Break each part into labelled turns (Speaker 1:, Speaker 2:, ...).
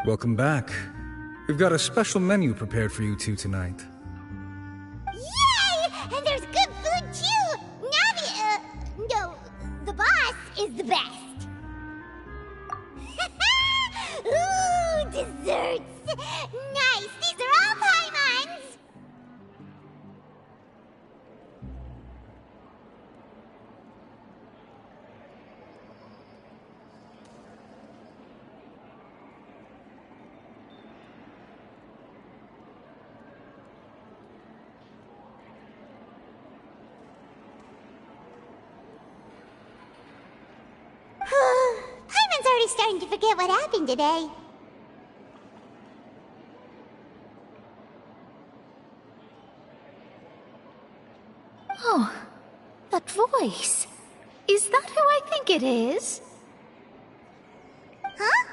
Speaker 1: Welcome back. We've got a special menu prepared for you two tonight.
Speaker 2: Yay! And there's good food too! No, the boss is the best. Ooh, desserts! Nice! These are all Paimons! Paimon's already starting to forget what happened today.
Speaker 3: Oh, that voice. Is that who I think it is?
Speaker 2: Huh?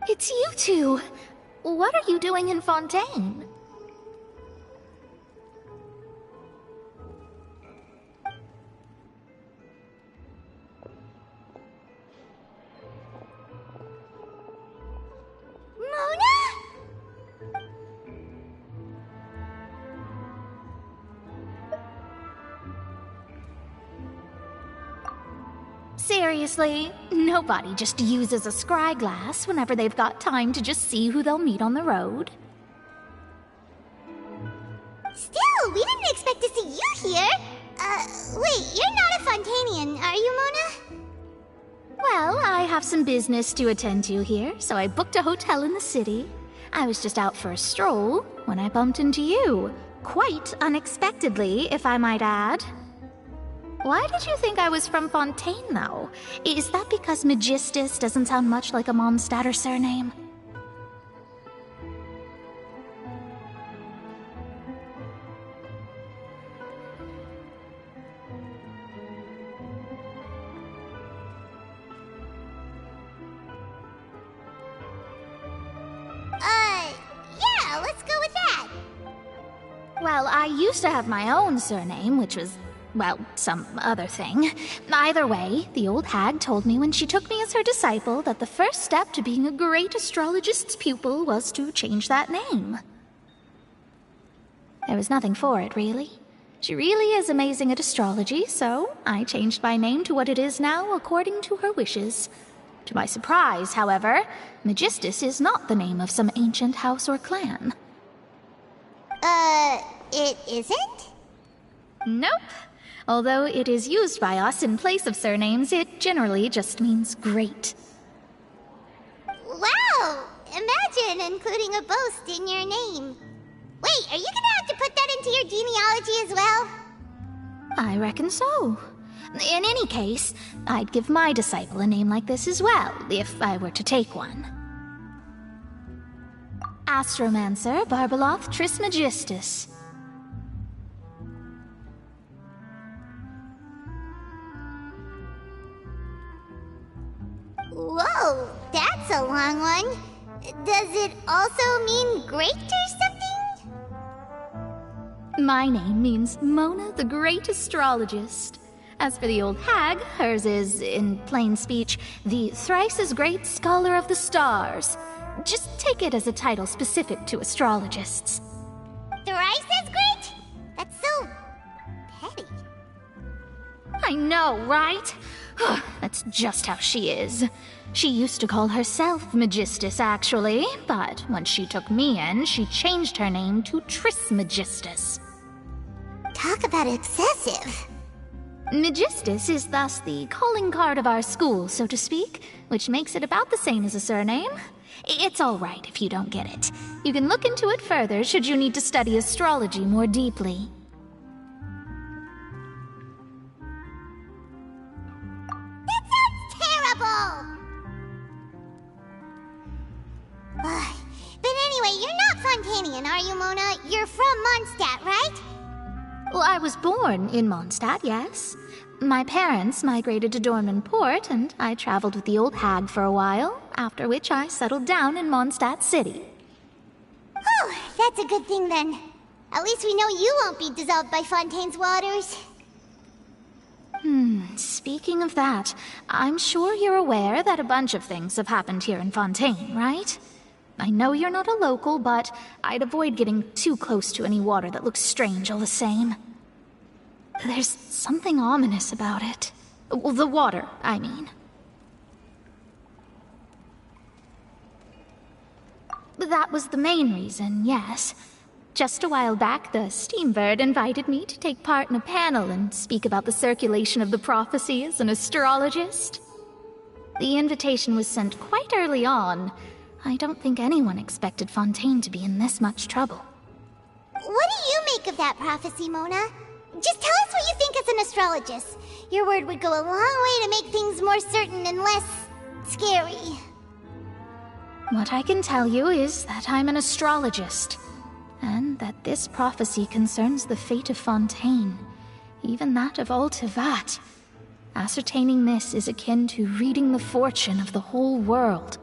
Speaker 3: It's you two. What are you doing in Fontaine? Seriously, nobody just uses a scry glass whenever they've got time to just see who they'll meet on the road.
Speaker 2: Still, we didn't expect to see you here. Wait, you're not a Fontanian, are you, Mona?
Speaker 3: Well, I have some business to attend to here, so I booked a hotel in the city. I was just out for a stroll when I bumped into you. Quite unexpectedly, if I might add. Why did you think I was from Fontaine, though? Is that because Magistus doesn't sound much like a Mondstadter surname?
Speaker 2: Yeah, let's go with that.
Speaker 3: Well, I used to have my own surname, which was, well, some other thing. Either way, the old hag told me when she took me as her disciple that the first step to being a great astrologist's pupil was to change that name. There was nothing for it, really. She really is amazing at astrology, so I changed my name to what it is now according to her wishes. To my surprise, however, Magistus is not the name of some ancient house or clan.
Speaker 2: It isn't?
Speaker 3: Nope. Although it is used by us in place of surnames, it generally just means great.
Speaker 2: Wow! Imagine including a boast in your name. Wait, are you gonna have to put that into your genealogy as well?
Speaker 3: I reckon so. In any case, I'd give my disciple a name like this as well, if I were to take one. Astromancer Barbeloth Trismegistus.
Speaker 2: Whoa, that's a long one. Does it also mean great or something?
Speaker 3: My name means Mona the Great Astrologist. As for the old hag, hers is, in plain speech, the thrice-as-great Scholar of the Stars. Just take it as a title specific to astrologists.
Speaker 2: Thrice as great? That's so petty.
Speaker 3: I know, right? That's just how she is. She used to call herself Magistus, actually, but once she took me in, she changed her name to Trismegistus.
Speaker 2: Talk about excessive.
Speaker 3: Magistus is thus the calling card of our school, so to speak, which makes it about the same as a surname. It's all right if you don't get it. You can look into it further should you need to study astrology more deeply.
Speaker 2: That sounds terrible! But anyway, you're not Fontanian, are you, Mona? You're from Mondstadt, right?
Speaker 3: Well, I was born in Mondstadt, yes. My parents migrated to Dornman Port, and I traveled with the old hag for a while, after which I settled down in Mondstadt City.
Speaker 2: Oh, that's a good thing then. At least we know you won't be dissolved by Fontaine's waters.
Speaker 3: Speaking of that, I'm sure you're aware that a bunch of things have happened here in Fontaine, right? I know you're not a local, but I'd avoid getting too close to any water that looks strange all the same. There's something ominous about it. Well, the water, I mean. That was the main reason, yes. Just a while back, the Steambird invited me to take part in a panel and speak about the circulation of the prophecy as an astrologist. The invitation was sent quite early on. I don't think anyone expected Fontaine to be in this much trouble.
Speaker 2: What do you make of that prophecy, Mona? Just tell us what you think as an astrologist. Your word would go a long way to make things more certain and less scary.
Speaker 3: What I can tell you is that I'm an astrologist, and that this prophecy concerns the fate of Fontaine, even that of all Tevat. Ascertaining this is akin to reading the fortune of the whole world.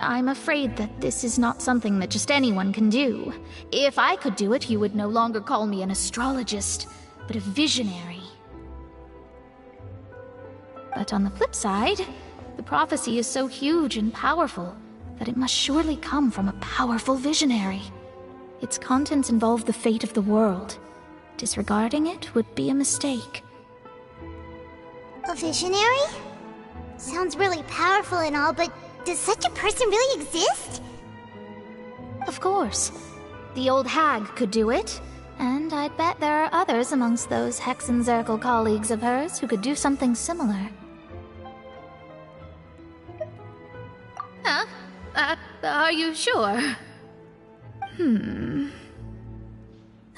Speaker 3: I'm afraid that this is not something that just anyone can do. If I could do it, you would no longer call me an astrologist, but a visionary. But on the flip side, the prophecy is so huge and powerful that it must surely come from a powerful visionary. Its contents involve the fate of the world. Disregarding it would be a mistake.
Speaker 2: A visionary? Sounds really powerful and all, but does such a person really exist?
Speaker 3: Of course. The old hag could do it, and I'd bet there are others amongst those Hexenzirkel colleagues of hers who could do something similar. Huh? Are you sure?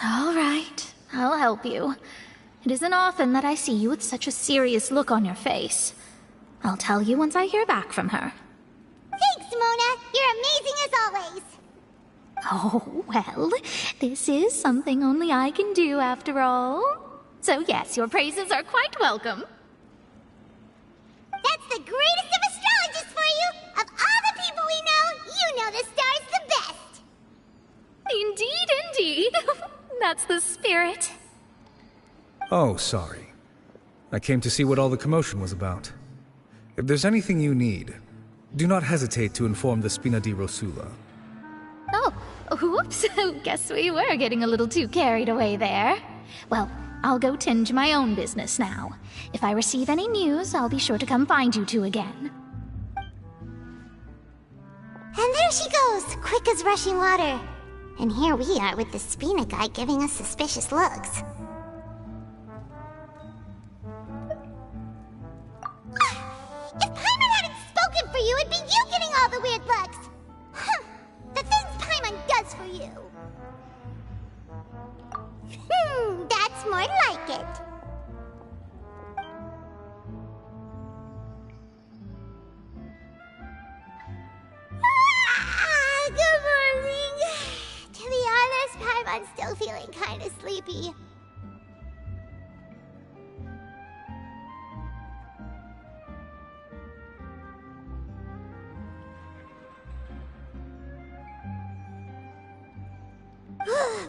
Speaker 3: All right, I'll help you. It isn't often that I see you with such a serious look on your face. I'll tell you once I hear back from her.
Speaker 2: Thanks, Mona! You're amazing as always!
Speaker 3: Oh, well, this is something only I can do after all. So yes, your praises are quite welcome.
Speaker 2: That's the greatest of astrologists for you! Of all the people we know, you know the star's the best!
Speaker 3: Indeed, indeed. That's the spirit.
Speaker 1: Oh, sorry. I came to see what all the commotion was about. If there's anything you need, do not hesitate to inform the Spina di Rosula.
Speaker 3: Oh, whoops. Guess we were getting a little too carried away there. Well, I'll go tend to my own business now. If I receive any news, I'll be sure to come find you two again.
Speaker 2: And there she goes, quick as rushing water. And here we are with the Spina guy giving us suspicious looks. If Paimon hadn't spoken for you, it'd be you getting all the weird looks! Huh. The things Paimon does for you! That's more like it. Good morning. To be honest, Paimon's still feeling kind of sleepy.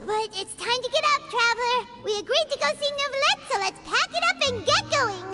Speaker 2: But it's time to get up, Traveler. We agreed to go see Neuvillette, so let's pack it up and get going.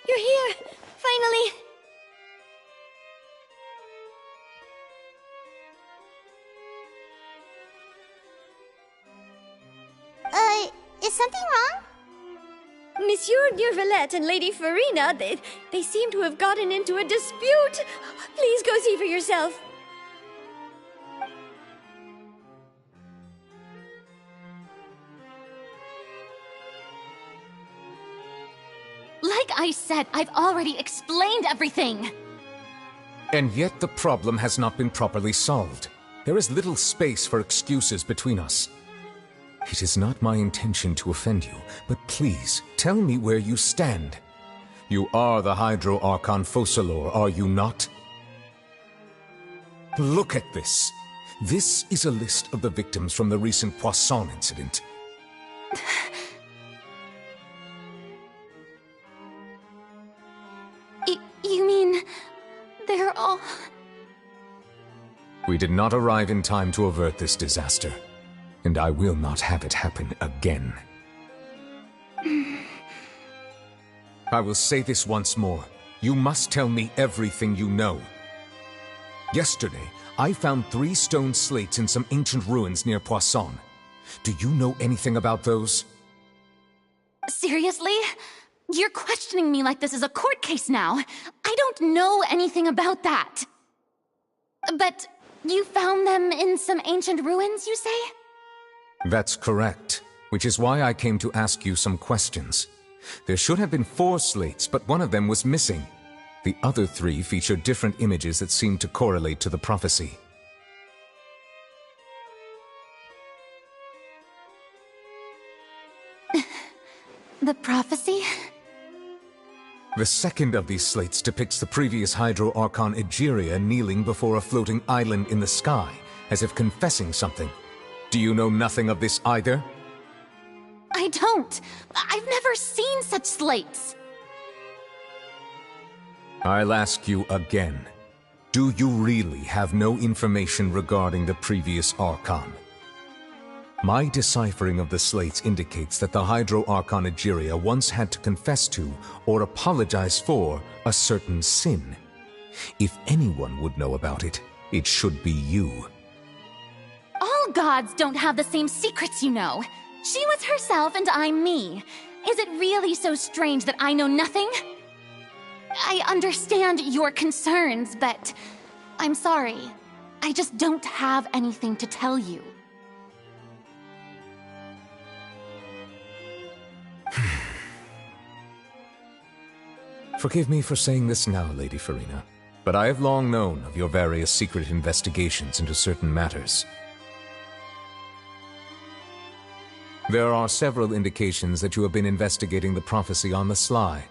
Speaker 4: You're here! Finally!
Speaker 2: Is something wrong?
Speaker 4: Monsieur Neuvillette and Lady Farina, they seem to have gotten into a dispute. Please go see for yourself.
Speaker 3: Like I said, I've already explained everything.
Speaker 5: And yet the problem has not been properly solved. There is little space for excuses between us. It is not my intention to offend you, but please, tell me where you stand. You are the Hydro Archon Focalor, are you not? Look at this. This is a list of the victims from the recent Poisson incident.
Speaker 3: You mean... they're all...
Speaker 5: We did not arrive in time to avert this disaster, and I will not have it happen again. I will say this once more. You must tell me everything you know. Yesterday, I found 3 stone slates in some ancient ruins near Poisson. Do you know anything about those?
Speaker 3: Seriously? You're questioning me like this is a court case now. I don't know anything about that. But you found them in some ancient ruins, you say?
Speaker 5: That's correct, which is why I came to ask you some questions. There should have been 4 slates, but one of them was missing. The other 3 feature different images that seem to correlate to the prophecy.
Speaker 3: The prophecy?
Speaker 5: The second of these slates depicts the previous Hydro Archon Egeria kneeling before a floating island in the sky, as if confessing something. Do you know nothing of this either?
Speaker 3: I don't. I've never seen such slates.
Speaker 5: I'll ask you again. Do you really have no information regarding the previous Archon? My deciphering of the slates indicates that the Hydro Archon Egeria once had to confess to, or apologize for, a certain sin. If anyone would know about it, it should be you.
Speaker 3: All gods don't have the same secrets, you know. She was herself and I'm me. Is it really so strange that I know nothing? I understand your concerns, but I'm sorry. I just don't have anything to tell you.
Speaker 5: Forgive me for saying this now, Lady Farina, but I have long known of your various secret investigations into certain matters. There are several indications that you have been investigating the prophecy on the sly.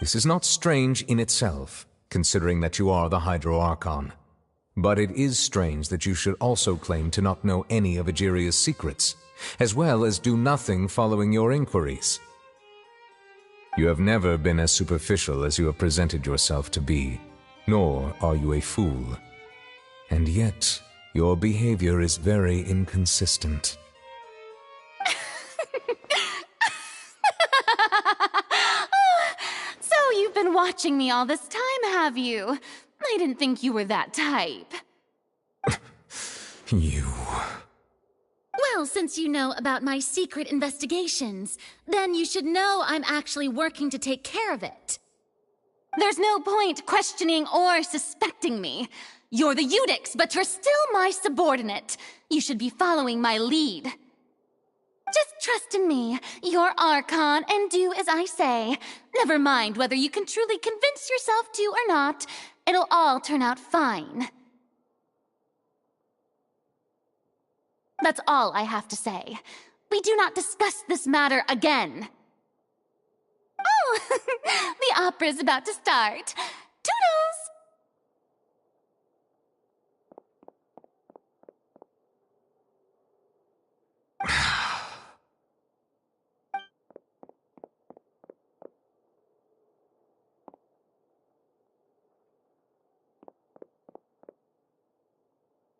Speaker 5: This is not strange in itself, considering that you are the Hydro Archon. But it is strange that you should also claim to not know any of Egeria's secrets, as well as do nothing following your inquiries. You have never been as superficial as you have presented yourself to be, nor are you a fool. And yet, your behavior is very inconsistent.
Speaker 3: So you've been watching me all this time, have you? I didn't think you were that type.
Speaker 5: You...
Speaker 3: Well, since you know about my secret investigations, then you should know I'm actually working to take care of it. There's no point questioning or suspecting me. You're the Eudix, but you're still my subordinate. You should be following my lead. Just trust in me, you're Archon, and do as I say. Never mind whether you can truly convince yourself to or not. It'll all turn out fine. That's all I have to say. We do not discuss this matter again. Oh, the opera's about to start. Toodles!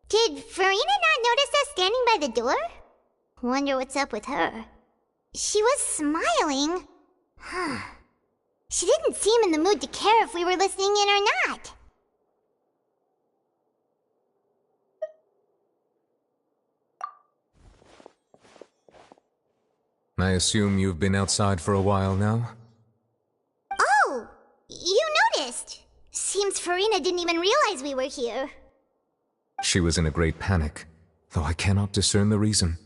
Speaker 2: Did Farina not notice us standing by the door? Wonder what's up with her. She was smiling. She didn't seem in the mood to care if we were listening in or not.
Speaker 5: I assume you've been outside for a while now?
Speaker 2: Oh, you noticed. seems Farina didn't even realize we were here.
Speaker 5: She was in a great panic, though I cannot discern the reason.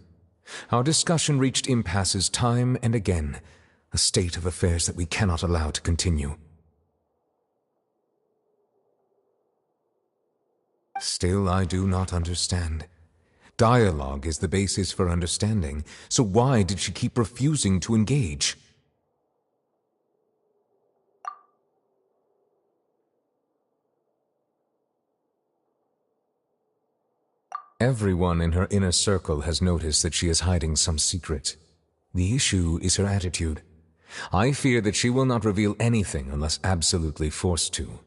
Speaker 5: Our discussion reached impasses time and again, a state of affairs that we cannot allow to continue. Still, I do not understand. Dialogue is the basis for understanding, so why did she keep refusing to engage? Everyone in her inner circle has noticed that she is hiding some secret. The issue is her attitude. I fear that she will not reveal anything unless absolutely forced to.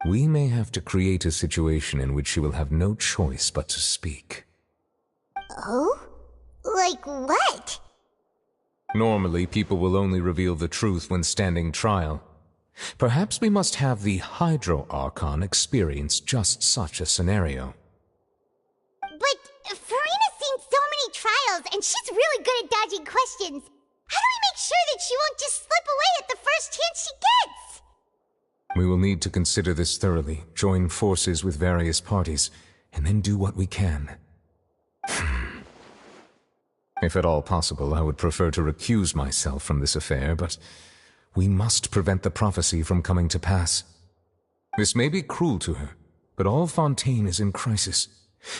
Speaker 5: We may have to create a situation in which she will have no choice but to speak.
Speaker 2: Oh? Like what?
Speaker 5: Normally, people will only reveal the truth when standing trial. Perhaps we must have the Hydro Archon experience just such a scenario.
Speaker 2: But Farina's seen so many trials, and she's really good at dodging questions. How do we make sure that she won't just slip away at the first chance she gets?
Speaker 5: We will need to consider this thoroughly, join forces with various parties, and then do what we can. If at all possible, I would prefer to recuse myself from this affair, but we must prevent the prophecy from coming to pass. This may be cruel to her, but all Fontaine is in crisis.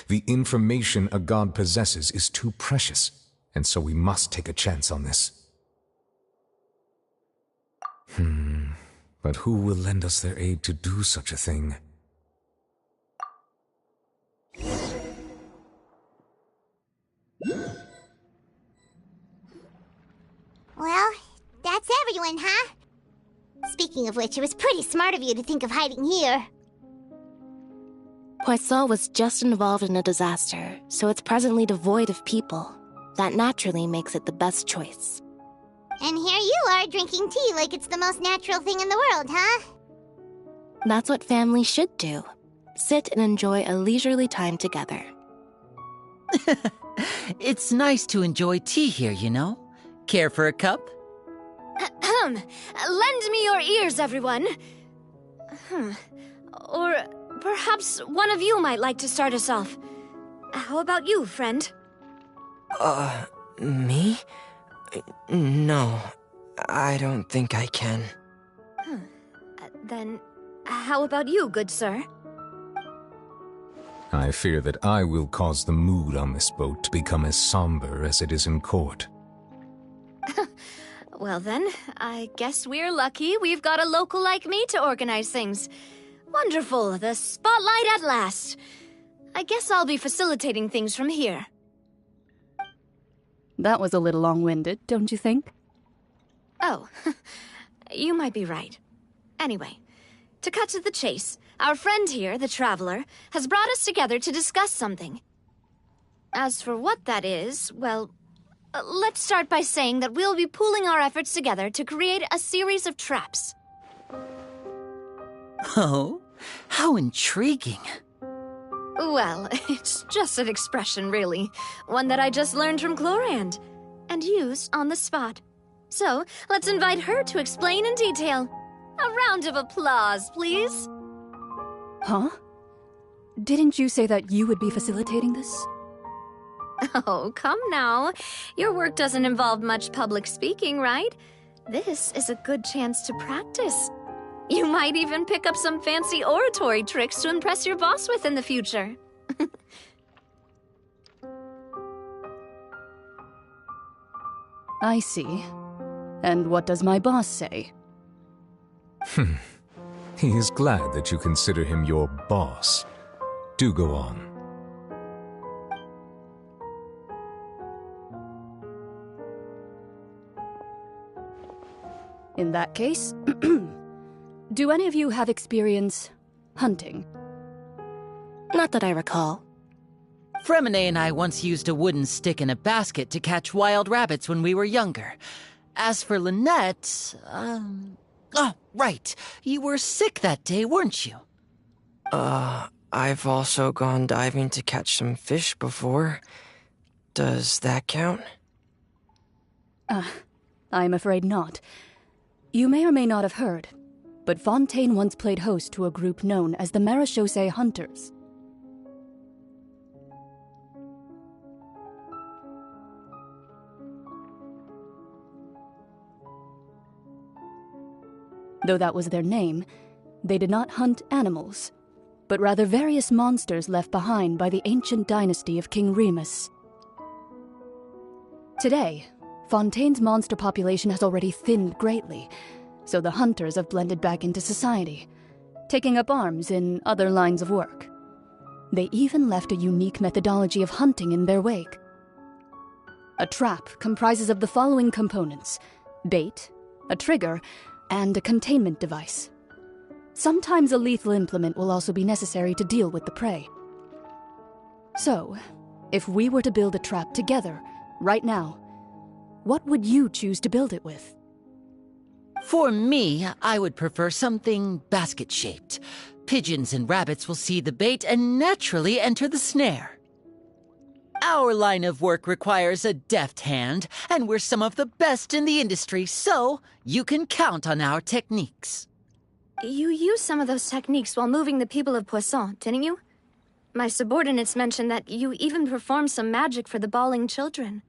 Speaker 5: The information a god possesses is too precious, and so we must take a chance on this. But who will lend us their aid to do such a thing?
Speaker 2: Well, that's everyone, huh? Speaking of which, it was pretty smart of you to think of hiding here.
Speaker 6: Poisson was just involved in a disaster, so it's presently devoid of people. That naturally makes it the best choice.
Speaker 2: And here you are drinking tea like it's the most natural thing in the world, huh?
Speaker 6: That's what families should do. Sit and enjoy a leisurely time together.
Speaker 7: It's nice to enjoy tea here, you know? Care for a cup?
Speaker 4: Lend me your ears, everyone. Or perhaps one of you might like to start us off. How about you, friend?
Speaker 8: Me? No, I don't think I can.
Speaker 4: Then, how about you, good sir?
Speaker 5: I fear that I will cause the mood on this boat to become as somber as it is in court.
Speaker 4: Well then, I guess we're lucky we've got a local like me to organize things. Wonderful, the spotlight at last. I guess I'll be facilitating things from here.
Speaker 9: That was a little long-winded, don't you think?
Speaker 4: Oh, you might be right. Anyway, to cut to the chase, our friend here, the Traveler, has brought us together to discuss something. As for what that is, well, let's start by saying that we'll be pooling our efforts together to create a series of traps.
Speaker 7: Oh, how intriguing.
Speaker 4: Well, it's just an expression, really. One that I just learned from Chlorand, and used on the spot. So, let's invite her to explain in detail. A round of applause, please.
Speaker 9: Huh? Didn't you say that you would be facilitating this?
Speaker 4: Oh, come now. Your work doesn't involve much public speaking, right? This is a good chance to practice. You might even pick up some fancy oratory tricks to impress your boss with in the future.
Speaker 9: I see. And what does my boss say?
Speaker 5: He is glad that you consider him your boss. Do go on.
Speaker 9: In that case, do any of you have experience hunting?
Speaker 6: Not that I recall.
Speaker 7: Fremine and I once used a wooden stick in a basket to catch wild rabbits when we were younger. As for Lynette, Oh, right. You were sick that day, weren't you?
Speaker 8: I've also gone diving to catch some fish before. Does that count?
Speaker 9: I'm afraid not. You may or may not have heard. but Fontaine once played host to a group known as the Marechaussee Hunters. Though that was their name, they did not hunt animals, but rather various monsters left behind by the ancient dynasty of King Remus. Today, Fontaine's monster population has already thinned greatly, so the hunters have blended back into society, taking up arms in other lines of work. They even left a unique methodology of hunting in their wake. A trap comprises of the following components: bait, a trigger, and a containment device. Sometimes a lethal implement will also be necessary to deal with the prey. So, if we were to build a trap together, right now, what would you choose to build it with?
Speaker 7: For me, I would prefer something basket-shaped. Pigeons and rabbits will see the bait and naturally enter the snare. Our line of work requires a deft hand, and we're some of the best in the industry, so you can count on our techniques.
Speaker 4: You used some of those techniques while moving the people of Poisson, didn't you? My subordinates mentioned that you even performed some magic for the bawling children.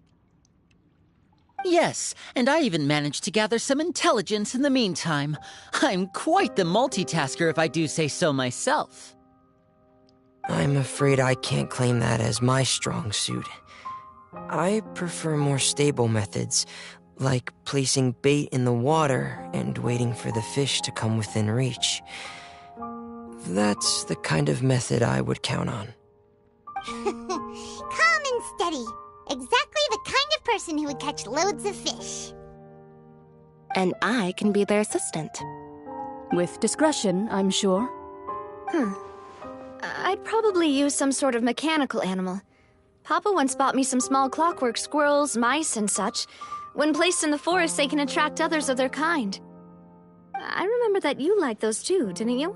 Speaker 7: Yes, and I even managed to gather some intelligence in the meantime. I'm quite the multitasker if I do say so myself.
Speaker 8: I'm afraid I can't claim that as my strong suit. I prefer more stable methods, like placing bait in the water and waiting for the fish to come within reach. That's the kind of method I would count on.
Speaker 2: Calm and steady. Exactly the kind of person who would catch loads of fish.
Speaker 6: And I can be their assistant.
Speaker 9: With discretion, I'm sure.
Speaker 4: I'd probably use some sort of mechanical animal. Papa once bought me some small clockwork squirrels, mice, and such. When placed in the forest, they can attract others of their kind. I remember that you liked those too, didn't you?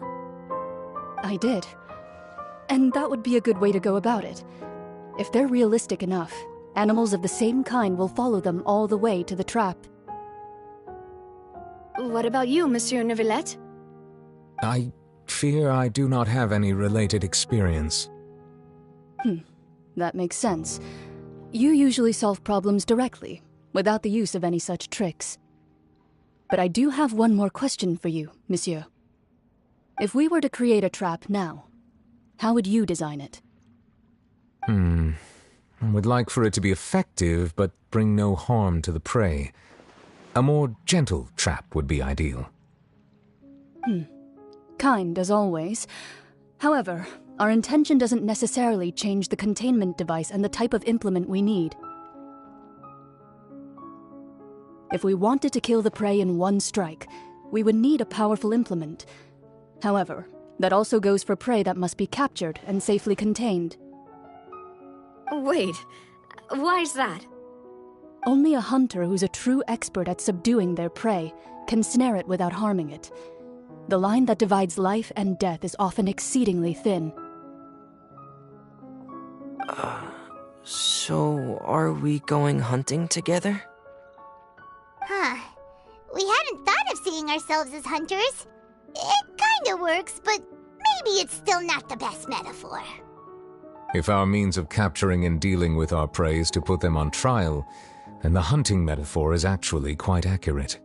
Speaker 9: I did. And that would be a good way to go about it. If they're realistic enough, animals of the same kind will follow them all the way to the trap.
Speaker 4: What about you, Monsieur Neuvillette?
Speaker 5: I fear I do not have any related experience.
Speaker 9: That makes sense. You usually solve problems directly, without the use of any such tricks. But I do have one more question for you, monsieur. If we were to create a trap now, how would you design it?
Speaker 5: I would like for it to be effective, but bring no harm to the prey. A more gentle trap would be ideal.
Speaker 9: Kind as always. However, our intention doesn't necessarily change the containment device and the type of implement we need. If we wanted to kill the prey in one strike, we would need a powerful implement. However, that also goes for prey that must be captured and safely contained.
Speaker 4: Wait, why's that?
Speaker 9: Only a hunter who's a true expert at subduing their prey can snare it without harming it. The line that divides life and death is often exceedingly thin.
Speaker 8: So are we going hunting together?
Speaker 2: We hadn't thought of seeing ourselves as hunters. It kinda works, but maybe it's still not the best metaphor.
Speaker 5: If our means of capturing and dealing with our prey is to put them on trial, then the hunting metaphor is actually quite accurate.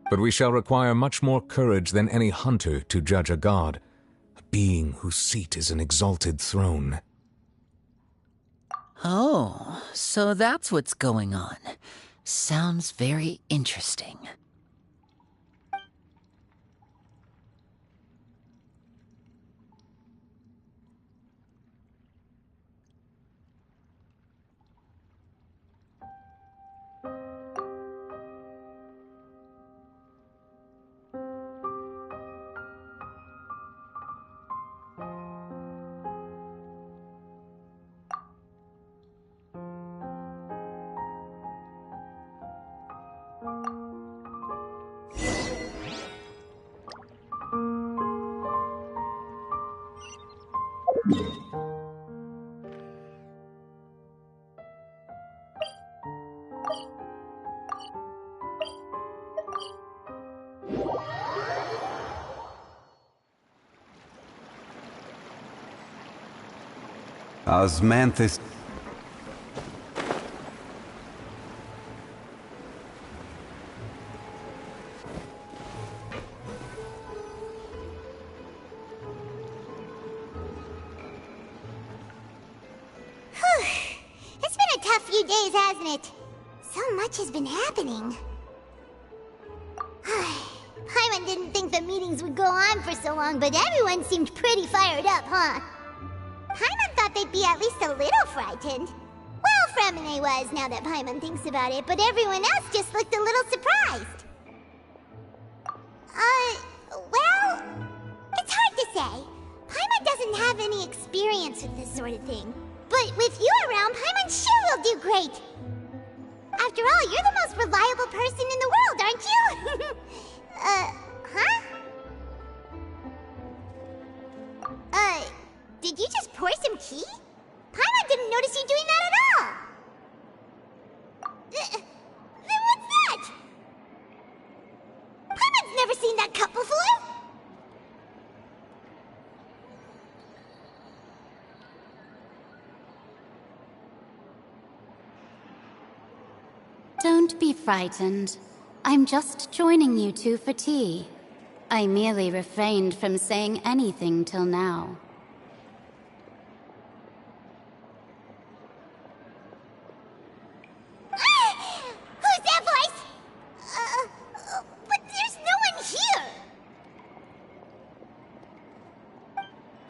Speaker 5: But we shall require much more courage than any hunter to judge a god, a being whose seat is an exalted throne.
Speaker 7: Oh, so that's what's going on. Sounds very interesting.
Speaker 10: Osmanthus.
Speaker 2: It's been a tough few days, hasn't it? So much has been happening. Paimon didn't think the meetings would go on for so long, but everyone seemed pretty fired up, huh? Paimon thought they'd be at least a little frightened. Well, Fremine was, now that Paimon thinks about it, but everyone else just looked a little surprised. Well, it's hard to say. Paimon doesn't have any experience with this sort of thing. But with you around, Paimon sure will do great. After all, you're the most reliable person in the world, aren't you? Did you just pour some tea? Paimon didn't notice you doing that at all. Then what's that? Paimon's never seen that cup before.
Speaker 11: Don't be frightened. I'm just joining you two for tea. I merely refrained from saying anything till now.
Speaker 2: Who's that voice? But there's no one here.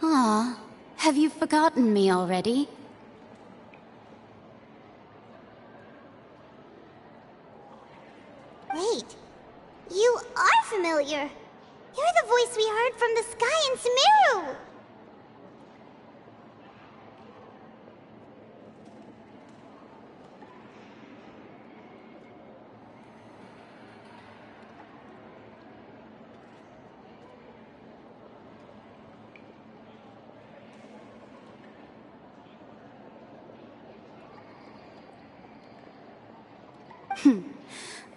Speaker 11: Ah, have you forgotten me already?
Speaker 2: Wait, you are familiar. You're the voice we heard from the sky in Sumeru.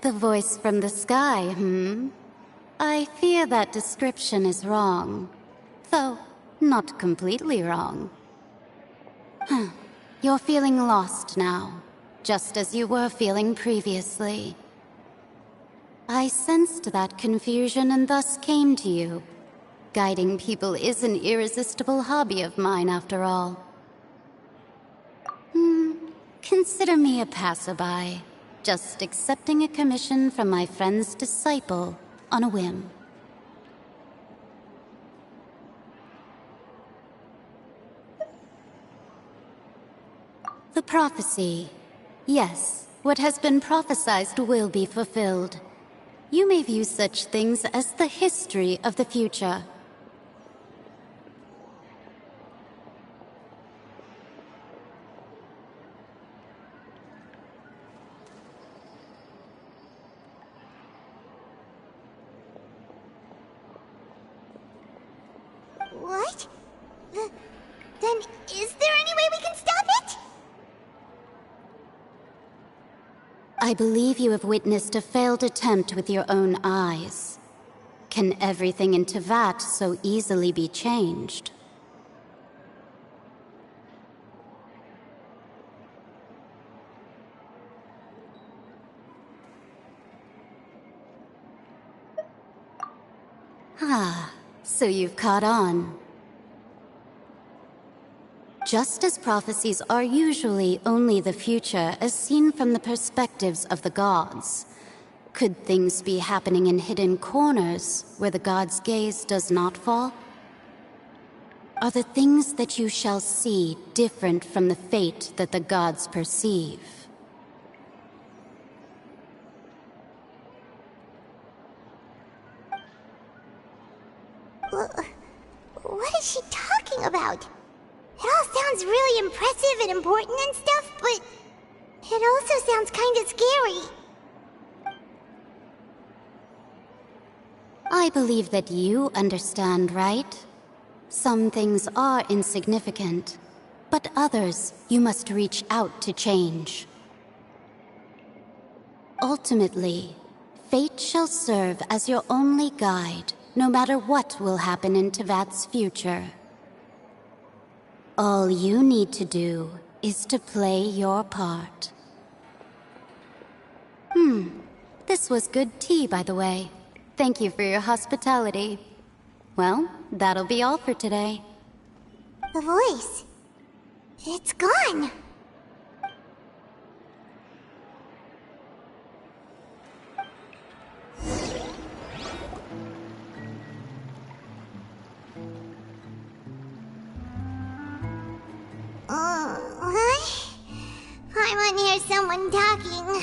Speaker 11: The voice from the sky, I fear that description is wrong. Though, not completely wrong. You're feeling lost now, just as you were feeling previously. I sensed that confusion and thus came to you. Guiding people is an irresistible hobby of mine, after all. Consider me a passerby. Just accepting a commission from my friend's disciple on a whim. The prophecy. Yes, what has been prophesied will be fulfilled. You may view such things as the history of the future.
Speaker 2: What? Then is there any way we can stop it?
Speaker 11: I believe you have witnessed a failed attempt with your own eyes. Can everything in Tevat so easily be changed? So you've caught on. Just as prophecies are usually only the future as seen from the perspectives of the gods, could things be happening in hidden corners where the gods' gaze does not fall? Are the things that you shall see different from the fate that the gods perceive?
Speaker 2: What is she talking about? It all sounds really impressive and important and stuff, but it also sounds kind of scary.
Speaker 11: I believe that you understand, right? Some things are insignificant, but others you must reach out to change. Ultimately, fate shall serve as your only guide, no matter what will happen in Tevat's future. All you need to do is to play your part. This was good tea, by the way. Thank you for your hospitality. Well, that'll be all for today.
Speaker 2: The voice. It's gone. I want to hear someone talking.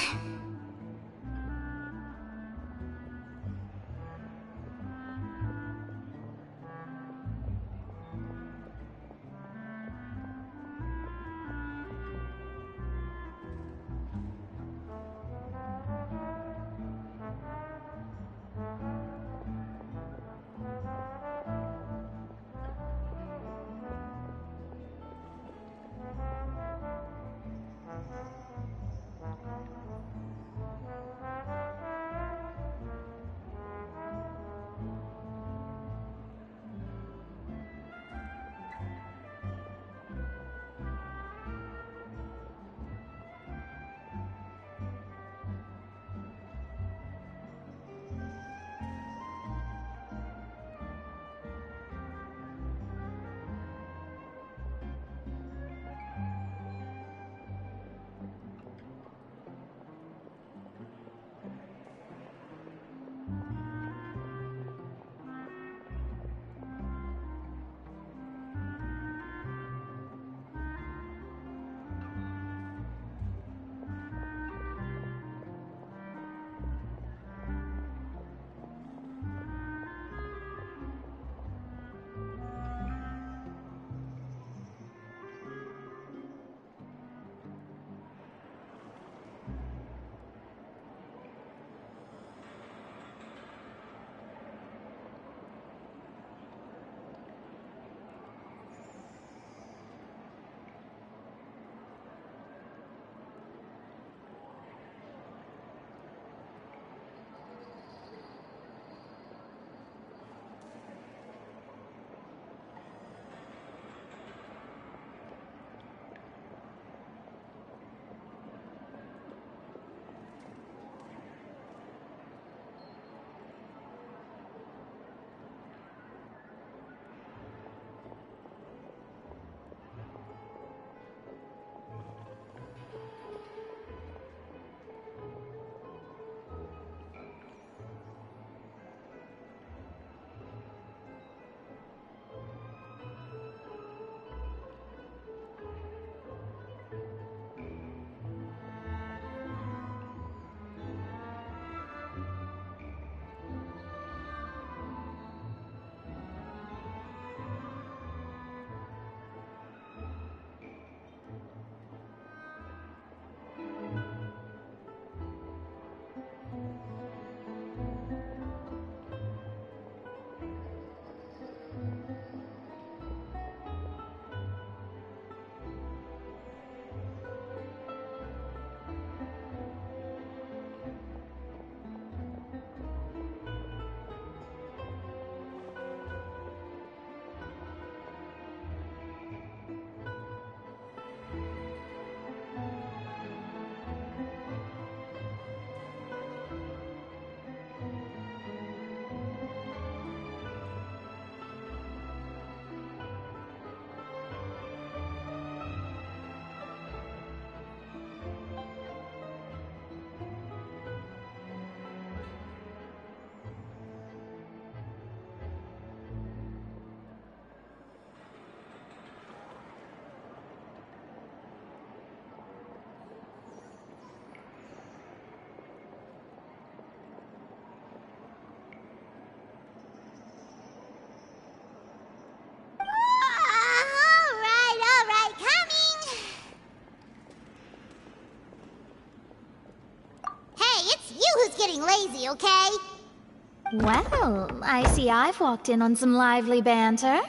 Speaker 2: Alright, coming! Hey, it's you who's getting lazy, okay?
Speaker 3: Well, I see I've walked in on some lively banter.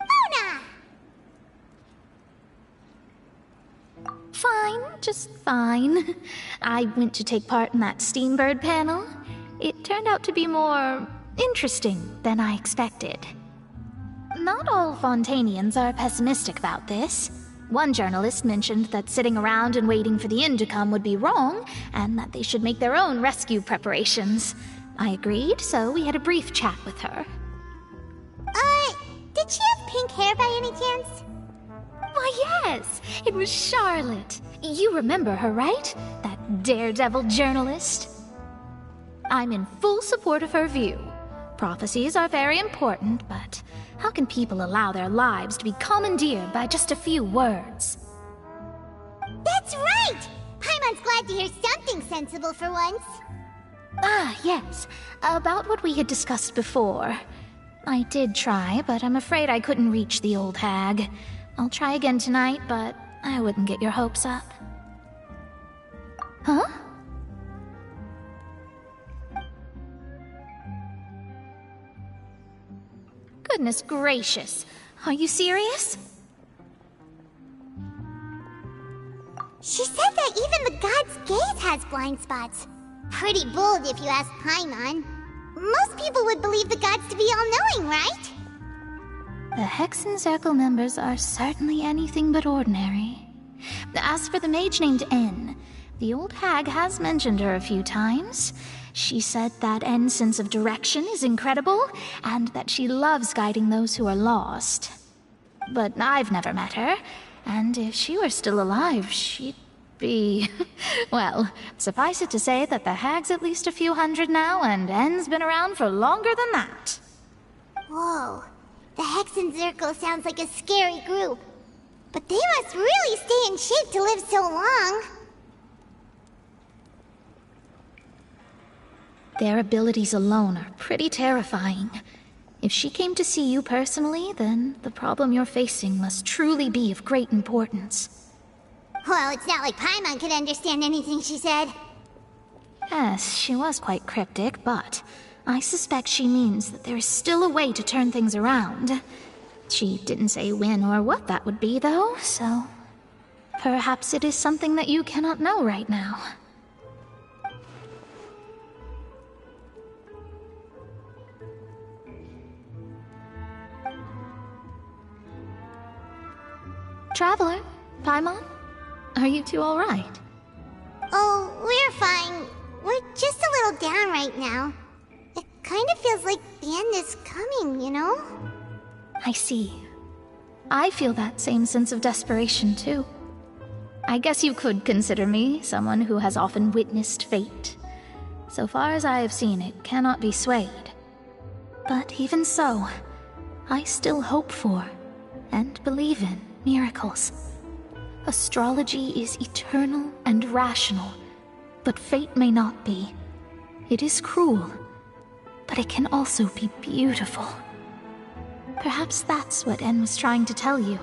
Speaker 2: Luna!
Speaker 3: Fine, just fine. I went to take part in that Steambird panel. It turned out to be more interesting than I expected. Not all Fontanians are pessimistic about this. One journalist mentioned that sitting around and waiting for the end to come would be wrong, and that they should make their own rescue preparations. I agreed, so we had a brief chat with her.
Speaker 2: Did she have pink hair by any chance?
Speaker 3: Why, yes! It was Charlotte. You remember her, right? That daredevil journalist? I'm in full support of her view. Prophecies are very important, but how can people allow their lives to be commandeered by just a few words?
Speaker 2: That's right! Paimon's glad to hear something sensible for once.
Speaker 3: Ah, yes. About what we had discussed before. I did try, but I'm afraid I couldn't reach the old hag. I'll try again tonight, but I wouldn't get your hopes up. Huh? Goodness gracious. Are you serious?
Speaker 2: She said that even the god's gaze has blind spots. Pretty bold if you ask Paimon. Most people would believe the gods to be all-knowing, right?
Speaker 3: The Hexen Circle members are certainly anything but ordinary. As for the mage named N, the old hag has mentioned her a few times. She said that N's sense of direction is incredible, and that she loves guiding those who are lost. But I've never met her, and if she were still alive, she'd be... Well, suffice it to say that the hag's at least a few hundred now, and N's been around for longer than that.
Speaker 2: Whoa. The Hexen Circle sounds like a scary group. But they must really stay in shape to live so long.
Speaker 3: Their abilities alone are pretty terrifying. If she came to see you personally, then the problem you're facing must truly be of great importance.
Speaker 2: Well, it's not like Paimon could understand anything she said.
Speaker 3: Yes, she was quite cryptic, but I suspect she means that there is still a way to turn things around. She didn't say when or what that would be, though, so... Perhaps it is something that you cannot know right now. Traveler, Paimon, are you two all right?
Speaker 2: Oh, we're fine. We're just a little down right now. It kind of feels like the end is coming, you know?
Speaker 3: I see. I feel that same sense of desperation, too. I guess you could consider me someone who has often witnessed fate. So far as I have seen, it cannot be swayed. But even so, I still hope for, and believe in, miracles. Astrology is eternal and rational, but fate may not be. It is cruel, but it can also be beautiful. Perhaps that's what N was trying to tell you.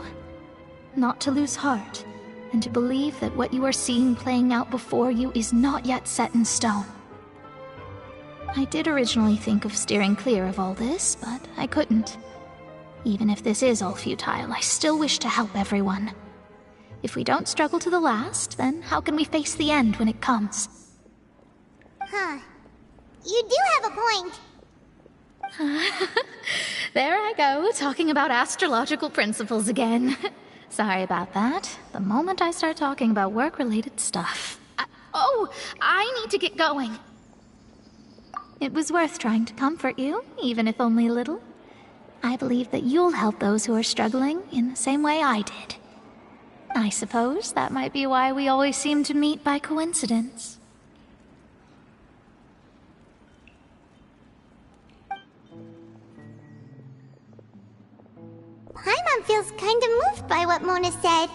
Speaker 3: Not to lose heart, and to believe that what you are seeing playing out before you is not yet set in stone. I did originally think of steering clear of all this, but I couldn't. Even if this is all futile, I still wish to help everyone. If we don't struggle to the last, then how can we face the end when it comes?
Speaker 2: Huh. You do have a point.
Speaker 3: There I go, talking about astrological principles again. Sorry about that. The moment I start talking about work-related stuff... I need to get going. It was worth trying to comfort you, even if only a little. I believe that you'll help those who are struggling in the same way I did. I suppose that might be why we always seem to meet by coincidence.
Speaker 2: Paimon feels kinda moved by what Mona said.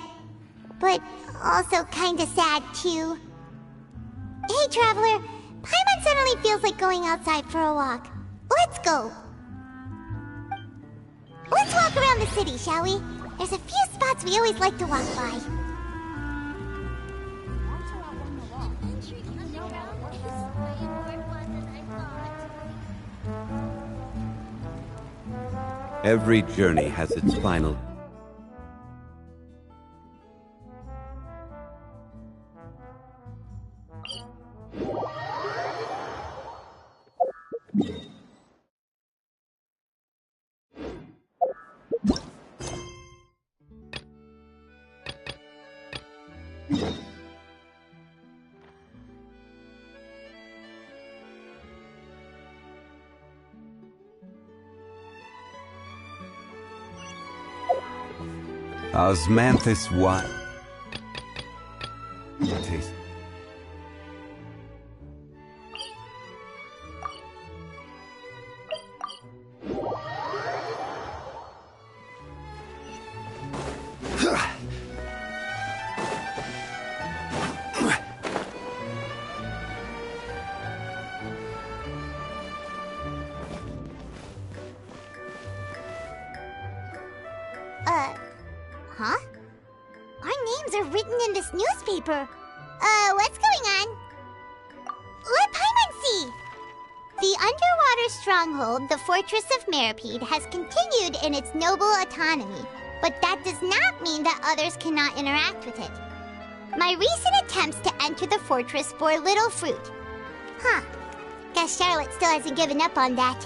Speaker 2: But also kinda sad, too. Hey, Traveler. Paimon suddenly feels like going outside for a walk. Let's go. Let's walk around the city, shall we? There's a few spots we always like to walk by.
Speaker 10: Every journey has its final... Osmanthus what? Taste.
Speaker 2: Huh? Our names are written in this newspaper. What's going on? Let Paimon see! The underwater stronghold, the Fortress of Meripede, has continued in its noble autonomy, but that does not mean that others cannot interact with it. My recent attempts to enter the fortress bore little fruit. Huh. Guess Charlotte still hasn't given up on that.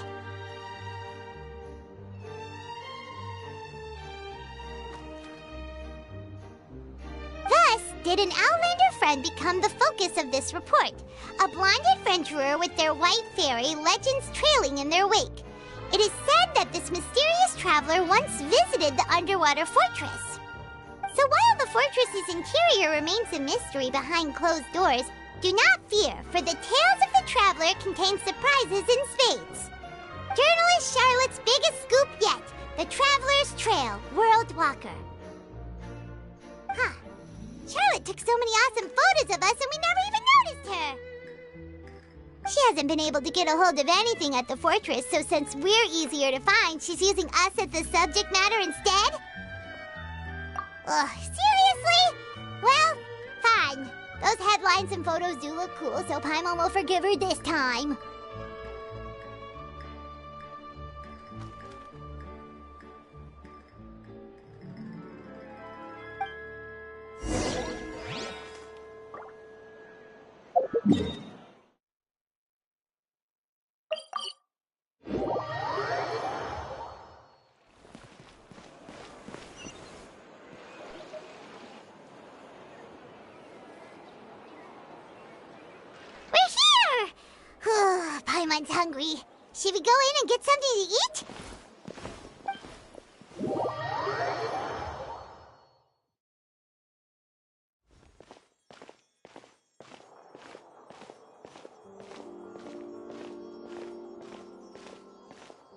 Speaker 2: Thus, did an Outlander friend become the focus of this report. A blonde adventurer with their white fairy, legends trailing in their wake. It is said that this mysterious traveler once visited the underwater fortress. So while the fortress's interior remains a mystery behind closed doors, do not fear, for the tales of the traveler contain surprises in spades. Journalist Charlotte's biggest scoop yet, the Traveler's Trail, World Walker. Huh. Charlotte took so many awesome photos of us and we never even noticed her. She hasn't been able to get a hold of anything at the fortress, so since we're easier to find, she's using us as the subject matter instead? Ugh, seriously? Well, fine. Those headlines and photos do look cool, so Paimon will forgive her this time. Paimon's hungry. Should we go in and get something to eat?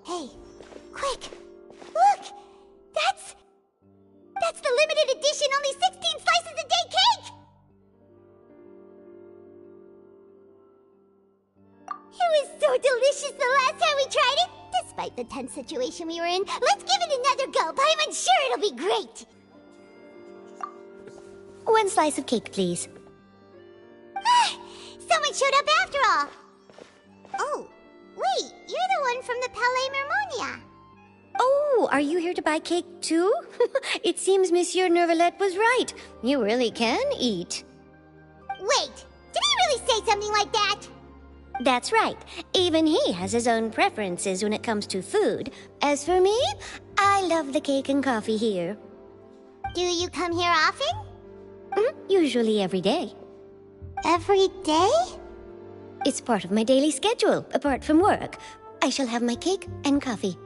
Speaker 2: Hey, quick! Look! That's the limited edition, only 16 slices a day cake! It was so delicious the last time we tried it! Despite the tense situation we were in, let's give it another go! Paimon's sure it'll be great!
Speaker 12: One slice of cake, please.
Speaker 2: Someone showed up after all! Oh, wait, you're the one from the Palais Mermonia.
Speaker 12: Oh, are you here to buy cake too? It seems Monsieur Nervalette was right. You really can eat.
Speaker 2: Wait, did he really say something like that?
Speaker 12: That's right. Even he has his own preferences when it comes to food. As for me, I love the cake and coffee here.
Speaker 2: Do you come here often?
Speaker 12: Usually every day.
Speaker 2: Every day?
Speaker 12: It's part of my daily schedule, apart from work. I shall have my cake and coffee.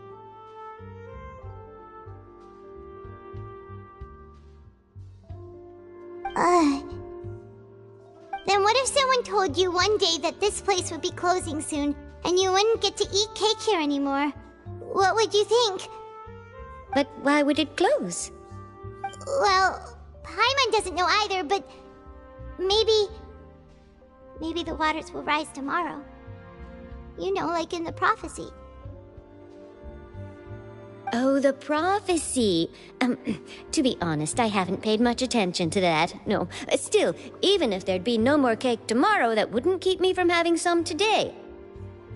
Speaker 2: Then what if someone told you one day that this place would be closing soon, and you wouldn't get to eat cake here anymore? What would you think?
Speaker 12: But why would it close?
Speaker 2: Well, Paimon doesn't know either, but maybe the waters will rise tomorrow. You know, like in the prophecy.
Speaker 12: Oh, the prophecy. To be honest, I haven't paid much attention to that. No, still, even if there'd be no more cake tomorrow, that wouldn't keep me from having some today.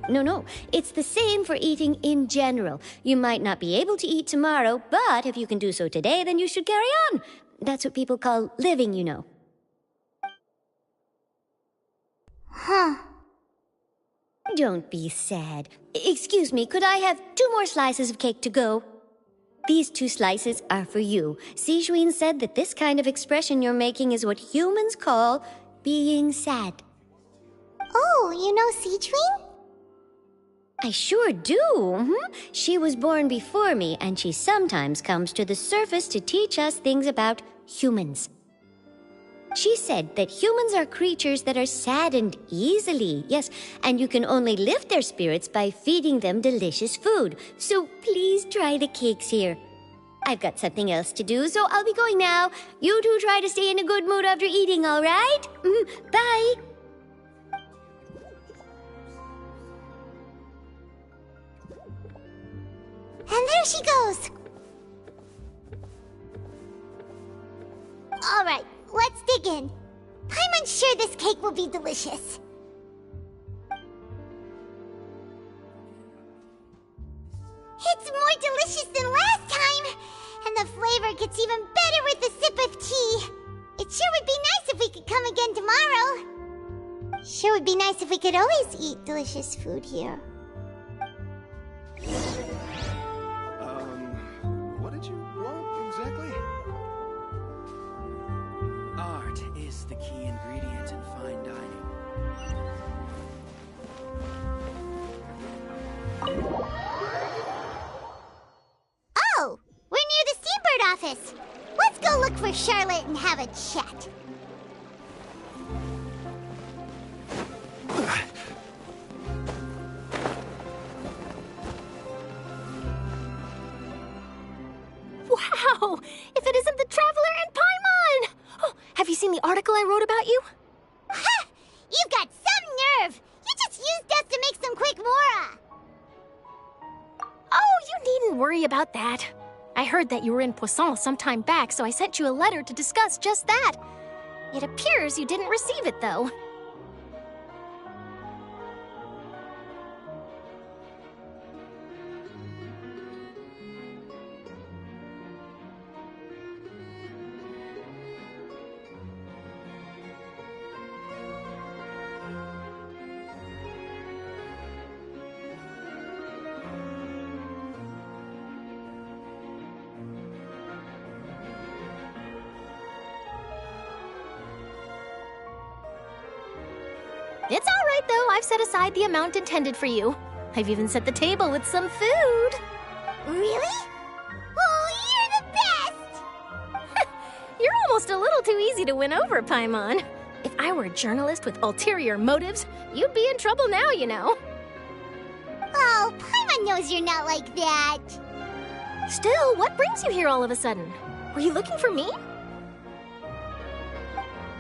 Speaker 12: No, it's the same for eating in general. You might not be able to eat tomorrow, but if you can do so today, then you should carry on. That's what people call living, you know.
Speaker 2: Huh.
Speaker 12: Don't be sad. Excuse me, could I have 2 more slices of cake to go? These 2 slices are for you. Sijuin said that this kind of expression you're making is what humans call being sad.
Speaker 2: Oh, you know Sijuin?
Speaker 12: I sure do. She was born before me, and she sometimes comes to the surface to teach us things about humans. She said that humans are creatures that are saddened easily, yes, and you can only lift their spirits by feeding them delicious food. So please try the cakes here. I've got something else to do, so I'll be going now. You two try to stay in a good mood after eating, all right? Bye.
Speaker 2: And there she goes. All right, let's dig in. I'm unsure this cake will be delicious. It's more delicious than last time, and the flavor gets even better with a sip of tea. It sure would be nice if we could come again tomorrow. Sure would be nice if we could always eat delicious food here.
Speaker 13: What did you want exactly? Art is the key ingredient in fine dining.
Speaker 2: Oh, we're near the Seabird office. Let's go look for Charlotte and have a chat.
Speaker 14: Wow! If it isn't the Traveler and Paimon! Oh, have you seen the article I wrote about you?
Speaker 2: Ha! You've got some nerve! You just used us to make some quick mora!
Speaker 14: Oh, you needn't worry about that. I heard that you were in Poisson some time back, so I sent you a letter to discuss just that. It appears you didn't receive it, though. It's all right, though. I've set aside the amount intended for you. I've even set the table with some food.
Speaker 2: Really? Oh, you're the best!
Speaker 14: You're almost a little too easy to win over, Paimon. If I were a journalist with ulterior motives, you'd be in trouble now, you know.
Speaker 2: Oh, Paimon knows you're not like that.
Speaker 14: Still, what brings you here all of a sudden? Were you looking for me?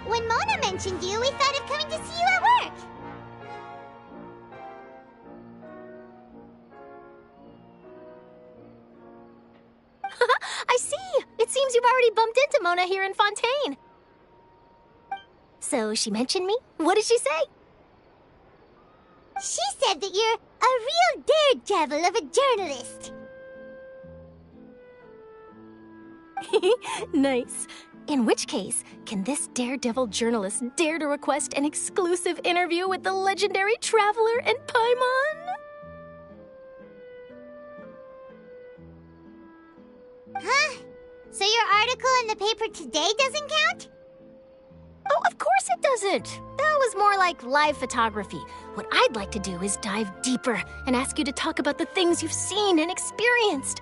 Speaker 2: When Mona mentioned you, we thought of coming to see you at work.
Speaker 14: I see! It seems you've already bumped into Mona here in Fontaine. So she mentioned me? What did she say?
Speaker 2: She said that you're a real daredevil of a journalist.
Speaker 14: Nice. In which case, can this daredevil journalist dare to request an exclusive interview with the legendary Traveler and Paimon?
Speaker 2: Huh? So your article in the paper today doesn't count?
Speaker 14: Oh, of course it doesn't. That was more like live photography. What I'd like to do is dive deeper and ask you to talk about the things you've seen and experienced.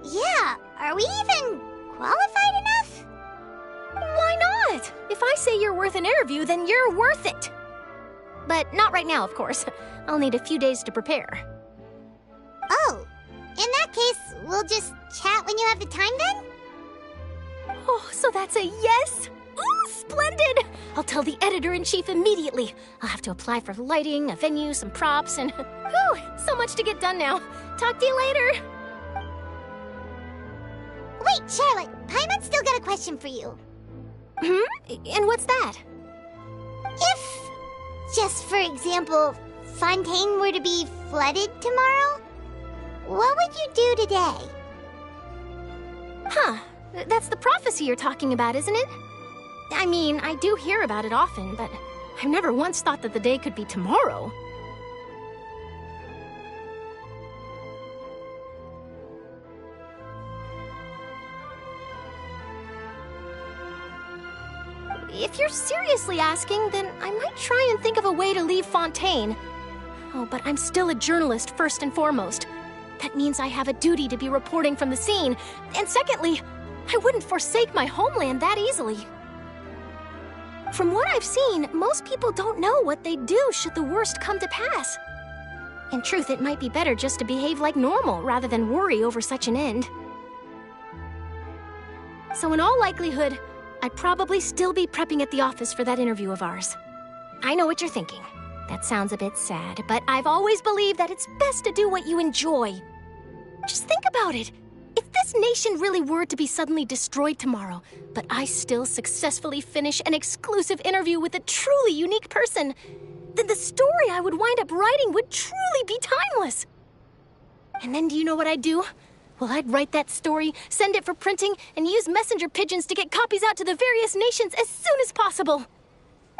Speaker 2: Yeah, are we even qualified enough?
Speaker 14: Why not? If I say you're worth an interview, then you're worth it. But not right now, of course. I'll need a few days to prepare.
Speaker 2: Oh, in that case, we'll just chat when you have the time then?
Speaker 14: Oh, so that's a yes? Ooh, splendid! I'll tell the editor-in-chief immediately. I'll have to apply for lighting, a venue, some props, and whew, so much to get done now. Talk to you later.
Speaker 2: Wait, Charlotte, Paimon's still got a question for you.
Speaker 14: And what's that?
Speaker 2: If, just for example, Fontaine were to be flooded tomorrow, what would you do today?
Speaker 14: Huh, that's the prophecy you're talking about, isn't it? I mean, I do hear about it often, but I've never once thought that the day could be tomorrow. if you're seriously asking, then I might try and think of a way to leave Fontaine. Oh, but I'm still a journalist first and foremost. That means I have a duty to be reporting from the scene. And secondly, I wouldn't forsake my homeland that easily. From what I've seen, most people don't know what they'd do should the worst come to pass. In truth, it might be better just to behave like normal rather than worry over such an end. So in all likelihood, I'd probably still be prepping at the office for that interview of ours. I know what you're thinking. That sounds a bit sad, but I've always believed that it's best to do what you enjoy. Just think about it. If this nation really were to be suddenly destroyed tomorrow, but I still successfully finish an exclusive interview with a truly unique person, then the story I would wind up writing would truly be timeless. And then do you know what I'd do? Well, I'd write that story, send it for printing, and use messenger pigeons to get copies out to the various nations as soon as possible.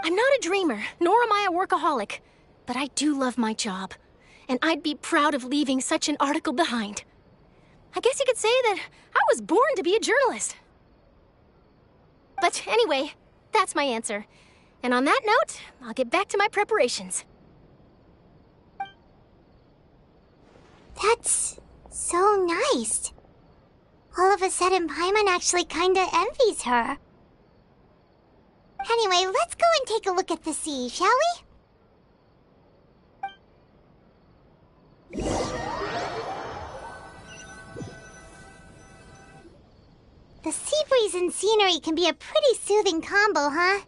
Speaker 14: I'm not a dreamer, nor am I a workaholic, but I do love my job, and I'd be proud of leaving such an article behind. I guess you could say that I was born to be a journalist. But anyway, that's my answer. And on that note, I'll get back to my preparations.
Speaker 2: That's so nice. All of a sudden, Paimon actually kinda envies her. Anyway, let's go and take a look at the sea, shall we? The sea breeze and scenery can be a pretty soothing combo, huh?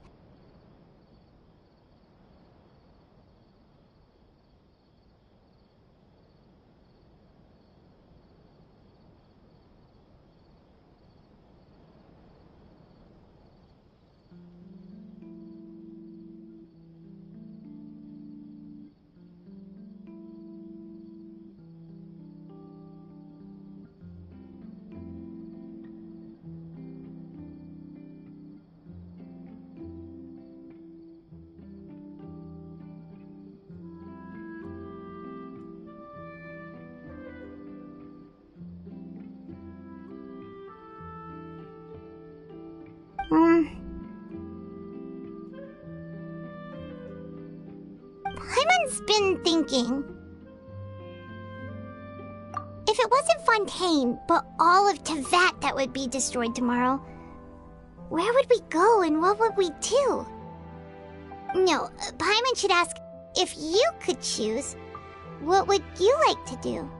Speaker 2: Paimon's been thinking. If it wasn't Fontaine, but all of Tevat that would be destroyed tomorrow, where would we go and what would we do? No, Paimon should ask, if you could choose, what would you like to do?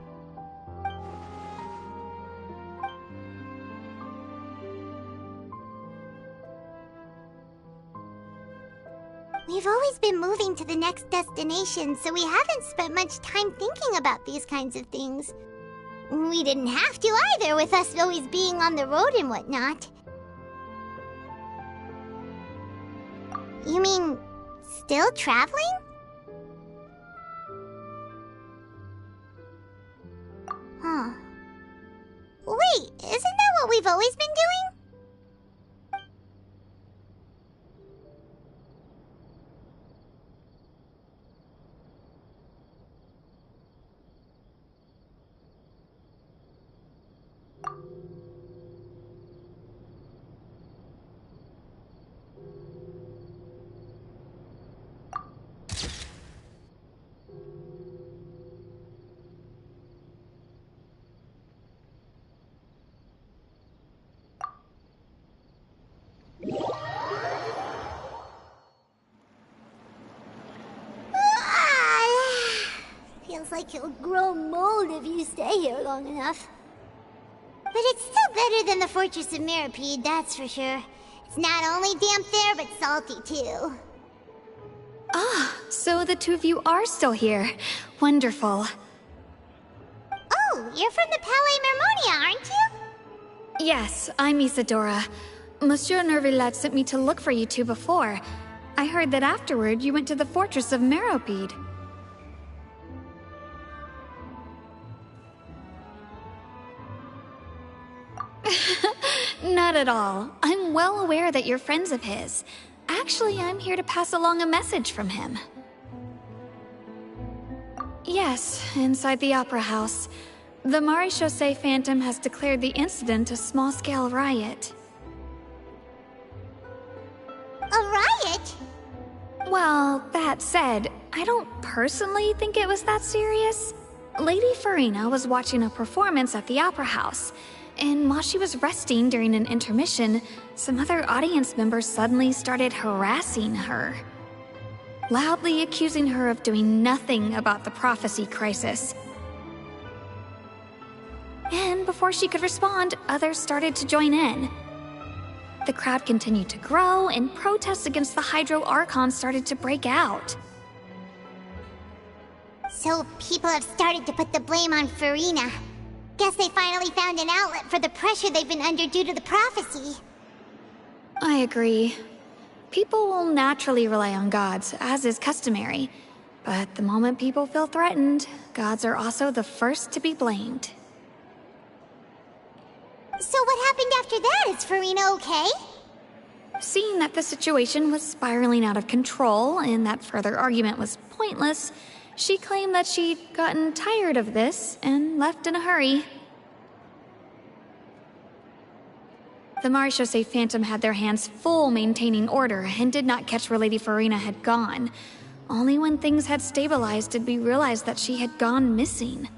Speaker 2: We've always been moving to the next destination, so we haven't spent much time thinking about these kinds of things. We didn't have to either, with us always being on the road and whatnot. You mean, still traveling? Huh. Wait, isn't that what we've always been doing? Feels like you'll grow mold if you stay here long enough. But it's still better than the Fortress of Meropide, that's for sure. It's not only damp there, but salty too.
Speaker 4: Ah, so the two of you are still here. Wonderful.
Speaker 2: Oh, you're from the Palais Mermonia, aren't you?
Speaker 4: Yes, I'm Isadora. Monsieur Nervillet sent me to look for you two before. I heard that afterward you went to the Fortress of Meropide. Not at all. I'm well aware that you're friends of his. Actually, I'm here to pass along a message from him. Yes, inside the Opera House. The Maréchaussée Phantom has declared the incident a small-scale riot.
Speaker 2: A
Speaker 15: Well, that said, I don't personally think it was that serious. Lady Farina was watching a performance at the Opera House, and while she was resting during an intermission, some other audience members suddenly started harassing her, loudly accusing her of doing nothing about the prophecy crisis. And before she could respond, others started to join in. The crowd continued to grow, and protests against the Hydro Archon started to break out.
Speaker 2: So people have started to put the blame on Farina. Guess they finally found an outlet for the pressure they've been under due to the prophecy.
Speaker 15: I agree. People will naturally rely on gods, as is customary. But the moment people feel threatened, gods are also the first to be blamed.
Speaker 2: So what happened after that? Is Farina okay?
Speaker 15: Seeing that the situation was spiraling out of control and that further argument was pointless, she claimed that she'd gotten tired of this and left in a hurry. The Marechaussee Phantom had their hands full maintaining order and did not catch where Lady Farina had gone. Only when things had stabilized did we realize that she had gone missing.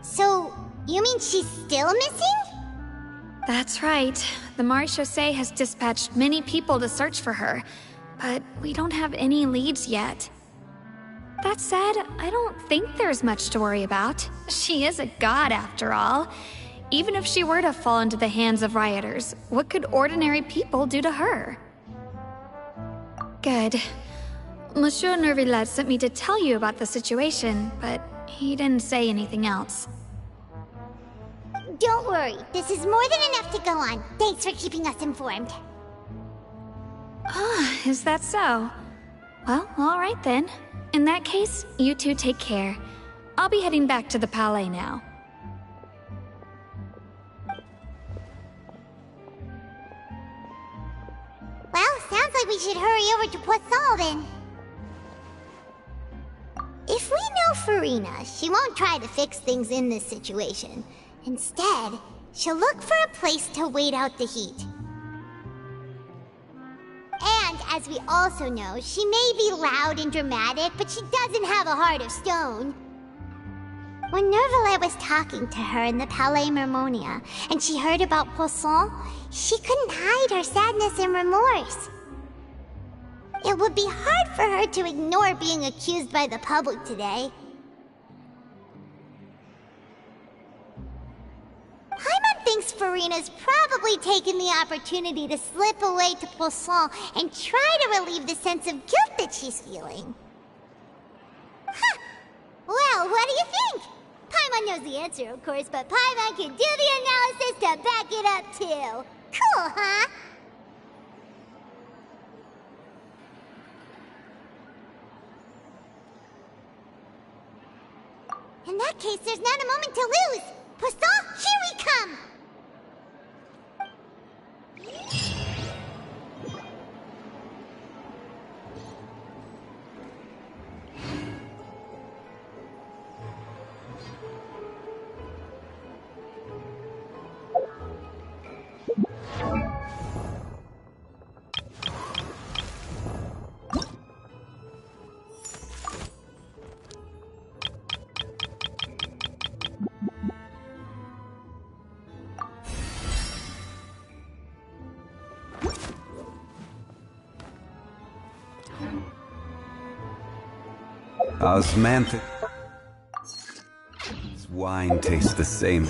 Speaker 2: So, you mean she's still missing?
Speaker 15: That's right. The Marechaussee has dispatched many people to search for her, but we don't have any leads yet. That said, I don't think there's much to worry about. She is a god after all. Even if she were to fall into the hands of rioters, what could ordinary people do to her? Good. Monsieur Neuvillette sent me to tell you about the situation, but he didn't say anything else.
Speaker 2: Don't worry, this is more than enough to go on. Thanks for keeping us informed.
Speaker 15: Ah, is that so? Well, all right then. In that case, you two take care. I'll be heading back to the Palais now.
Speaker 2: Well, sounds like we should hurry over to Poisson then. If we know Farina, she won't try to fix things in this situation. Instead, she'll look for a place to wait out the heat. And, as we also know, she may be loud and dramatic, but she doesn't have a heart of stone. When Neuvillette was talking to her in the Palais Mermonia, and she heard about Poisson, she couldn't hide her sadness and remorse. It would be hard for her to ignore being accused by the public today. Paimon thinks Farina's probably taken the opportunity to slip away to Poisson and try to relieve the sense of guilt that she's feeling. Huh! Well, what do you think? Paimon knows the answer, of course, but Paimon can do the analysis to back it up, too. Cool, huh? In that case, there's not a moment to lose! Poisson, here we come!
Speaker 10: Osmanthic. Wine tastes the same.